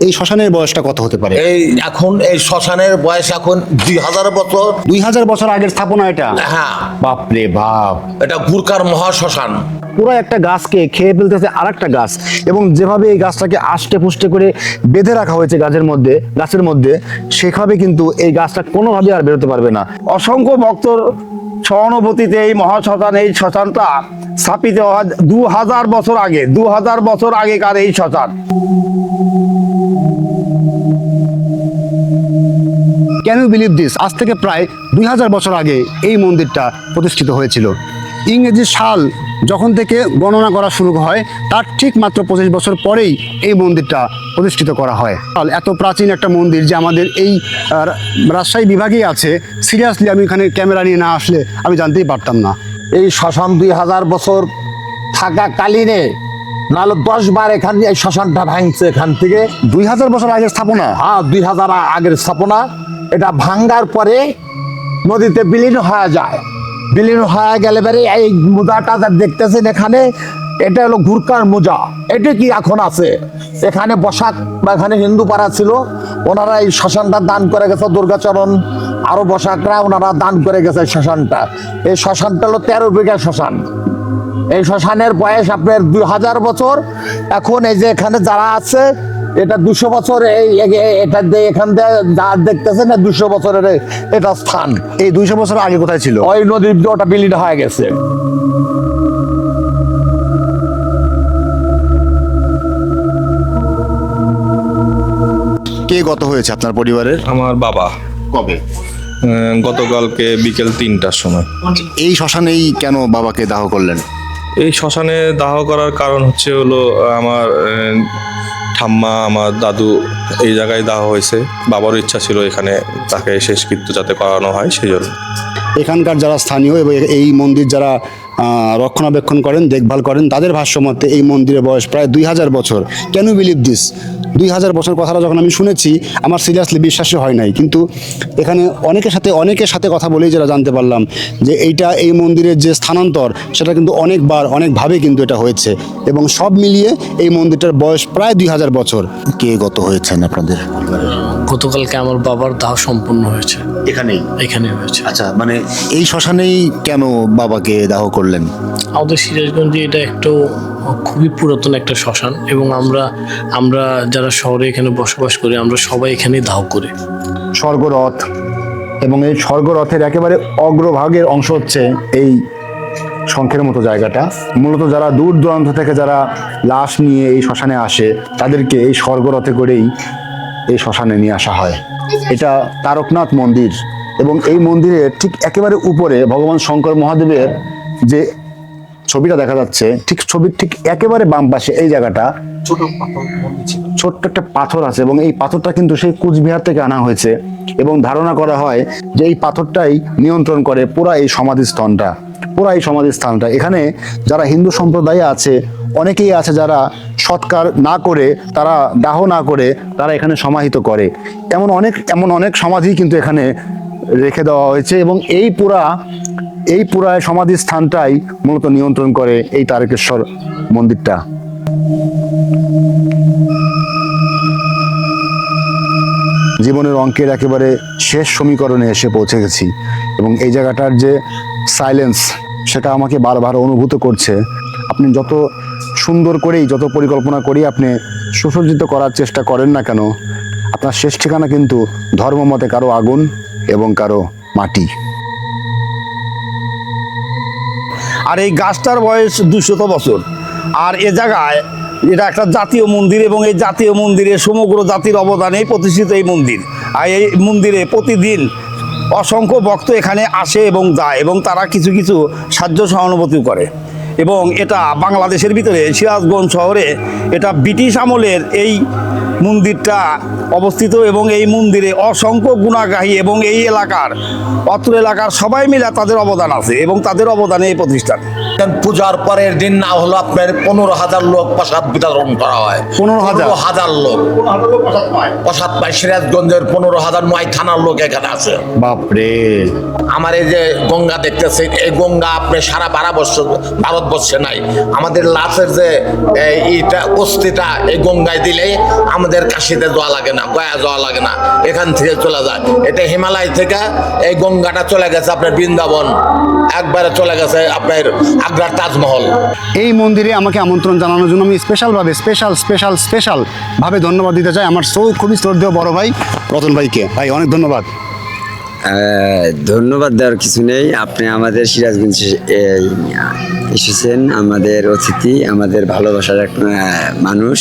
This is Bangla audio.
এই শ্মশানের বয়সটা কত হতে পারে? এই এখন এই শ্মশানের বয়স এখন 2000 বছর। 2000 বছর আগের স্থাপনা এটা? হ্যাঁ, বাপরে বাপ। এটা গুরকার মহাশ্মশান। পুরো একটা গাছকে খেয়ে ফেলতেছে আর একটা গাছ, এবং যেভাবে এই গাছটাকে আষ্টে পুষ্টে করে বেঁধে রাখা হয়েছে গাছের মধ্যে সেভাবে কিন্তু এই গাছটা কোনোভাবে আর বেরোতে পারবে না। অসংখ্য ভক্তর সহানুভূতিতে এই মহাশ্মশান, এই শ্মশানটা স্থাপিত হয় 2000 বছর আগে। 2000 বছর আগেকার এই শ্মশান। Can you believe this? আজ থেকে প্রায় 2000 বছর আগে এই মন্দিরটা প্রতিষ্ঠিত হয়েছিল। ইংরেজি সাল যখন থেকে গণনা করা শুরু হয় তার ঠিক মাত্র 25 বছর পরেই এই মন্দিরটা প্রতিষ্ঠিত করা হয়। এত প্রাচীন একটা মন্দির যে আমাদের এই রাজশাহী বিভাগেই আছে, সিরিয়াসলি আমি এখানে ক্যামেরা নিয়ে না আসলে আমি জানতেই পারতাম না। এই শ্মশান 2000 বছর থাকাকালীনে নাহলে 10 বার এখানে এই শ্মশানটা ভাঙছে। এখান থেকে 2000 বছর আগের স্থাপনা। হ্যাঁ, 2000 আগের স্থাপনা। এটা ভাঙ্গার পরে নদীতে বিলীন হয়ে যায়। বিলীন হয়ে গেলে পরে এই মোজাটা যা দেখতেছেন এখানে, এটা হলো ঘুরকার মোজা। এটা কি এখন আছে এখানে বসাক, এখানে হিন্দু পাড়া ছিল, ওনারা এই শ্মশানটা দান করে গেছে। দুর্গাচরণ আরো বসাকরা ওনারা দান করে গেছে শ্মশানটা। এই শ্মশানটা হলো 13 বিঘা শ্মশান। এই শ্মশানের বয়স আপনার 2000 বছর। এখন এই যে এখানে যারা আছে এটা 200 বছর। এটা এখান থেকে যা দেখতেছেন 200 বছরের এটা স্থান। এই 200 বছর আগে কোথায় ছিল? ওই নদীর ওটা বিলীন হয়ে গেছে। কে গত হয়েছে আপনার পরিবারের? আমার বাবা কবে? গতকালকে বিকেল 3টার সময়। এই শ্মশানেই কেন বাবাকে দাহ করলেন? এই শ্মশানে দাহ করার কারণ হলো আমার ঠাম্মা, আমার দাদু এই জায়গায় দাহ হয়েছে। বাবারও ইচ্ছা ছিল এখানে তাকে শেষকৃত্য যাতে করানো হয়, সেই জন্য। এখানকার যারা স্থানীয় এবং এই মন্দির যারা রক্ষণাবেক্ষণ করেন, দেখভাল করেন, তাদের ভাষ্যমতে এই মন্দিরের বয়স প্রায় 2000 বছর। Can you believe this? 2000 বছর কথাটা যখন আমি শুনেছি আমার সিরিয়াসলি বিশ্বাসই হয় নাই, কিন্তু এখানে অনেকের সাথে কথা বলেই যেটা জানতে পারলাম যে এই মন্দিরের যে স্থানান্তর সেটা কিন্তু অনেকভাবে কিন্তু এটা হয়েছে, এবং সব মিলিয়ে এই মন্দিরটার বয়স প্রায় 2000 বছর। কে গত হয়েছেন আপনাদের? গতকালকে আমার বাবার দাহ সম্পন্ন হয়েছে। এখানেই হয়েছে। আচ্ছা, মানে এই শ্মশানেই কেন বাবাকে দাহ করলেন? আমাদের সিরাজগঞ্জে এটা একটু খুবই পুরাতন একটা শ্মশান, এবং আমরা যারা শহরে এখানে বসবাস করি আমরা সবাই এখানেই দাহ করি। স্বর্গরথ, এবং এই স্বর্গরথের একেবারে অগ্রভাগের অংশ হচ্ছে এই শঙ্খের মতো জায়গাটা। মূলত যারা দূর দূরান্ত থেকে যারা লাশ নিয়ে এই শ্মশানে আসে তাদেরকে এই স্বর্গরথে করেই এই শ্মশানে নিয়ে আসা হয়। এটা তারকনাথ মন্দির, এবং এই মন্দিরের ঠিক একেবারে উপরে ভগবান শঙ্কর মহাদেবের যে ছবিটা দেখা যাচ্ছে, ছবির ঠিক একেবারে বাম পাশে এই জায়গাটা ছোট্ট একটা পাথর আছে, এবং এই পাথরটা কিন্তু সেই কুচবিহার থেকে আনা হয়েছে, এবং ধারণা করা হয় যে এই পাথরটাই নিয়ন্ত্রণ করে পুরা এই সমাধিস্থানটা। এখানে যারা হিন্দু সম্প্রদায়ে আছে অনেকেই আছে যারা সৎকার না করে, তারা দাহ না করে তারা এখানে সমাহিত করে। এমন অনেক সমাধি কিন্তু এখানে রেখে দেওয়া হয়েছে, এবং এই পুরা সমাধি স্থানটাই মূলত নিয়ন্ত্রণ করে এই তারকেশ্বর মন্দিরটা। জীবনের অঙ্কের একেবারে শেষ সমীকরণে এসে পৌঁছে গেছি, এবং এই জায়গাটার যে সাইলেন্স সেটা আমাকে বারবার অনুভূত করছে। আপনি যত সুন্দর করেই, যত পরিকল্পনা করেই আপনি সুসজ্জিত করার চেষ্টা করেন না কেন, আপনার শেষ ঠিকানা কিন্তু ধর্মমতে কারো আগুন এবং কারো মাটি। আর এই গাছটার বয়স 200 বছর। আর এ জায়গায় এটা একটা জাতীয় মন্দির, এবং এই জাতীয় মন্দিরে সমগ্র জাতির অবদানেই প্রতিষ্ঠিত এই মন্দির। আর এই মন্দিরে প্রতিদিন অসংখ্য ভক্ত এখানে আসে এবং যায়, এবং তারা কিছু সাহায্য সহানুভূতি করে। এবং এটা বাংলাদেশের ভিতরে সিরাজগঞ্জ শহরে এটা ব্রিটিশ আমলের এই মন্দিরটা অবস্থিত, এবং এই মন্দিরে অসংখ্য গুণাগাহী এবং এই অত্র এলাকার সবাই মিলে তাদের অবদান আছে, এবং তাদের অবদানে এই প্রতিষ্ঠান। পূজার পরের দিন না হলো আপনার 15,000 লোক প্রসাদ বিতরণ করা হয়। 15,000 লোক প্রসাদ পায়। সিরাজগঞ্জের 15,009 থানার লোক এখানে আছে। বাপরে! আমার এই যে গঙ্গা দেখতেছেন, এই গঙ্গা আপনি সারা ভারতবর্ষ বসছে নাই। আমাদের লাশের যে এইটা অস্থিটা এই গঙ্গায় দিলে আমাদের কাশিতে যাওয়া লাগে না, গয়া যাওয়া লাগে না, এখান থেকে চলে যায়। এটা হিমালয় থেকে এই গঙ্গাটা চলে গেছে আপনার বৃন্দাবন, একবারে চলে গেছে আপনার আগ্রার তাজমহল। এই মন্দিরে আমাকে আমন্ত্রণ জানানোর জন্য আমি স্পেশাল ভাবে ধন্যবাদ দিতে চাই আমার খুবই শ্রদ্ধেয় বড় ভাই রতন ভাইকে। ভাই অনেক ধন্যবাদ। ধন্যবাদ দেওয়ার কিছু নেই, আপনি আমাদের সিরাজগঞ্জ এসেছেন, আমাদের অতিথি, আমাদের ভালোবাসার এক মানুষ।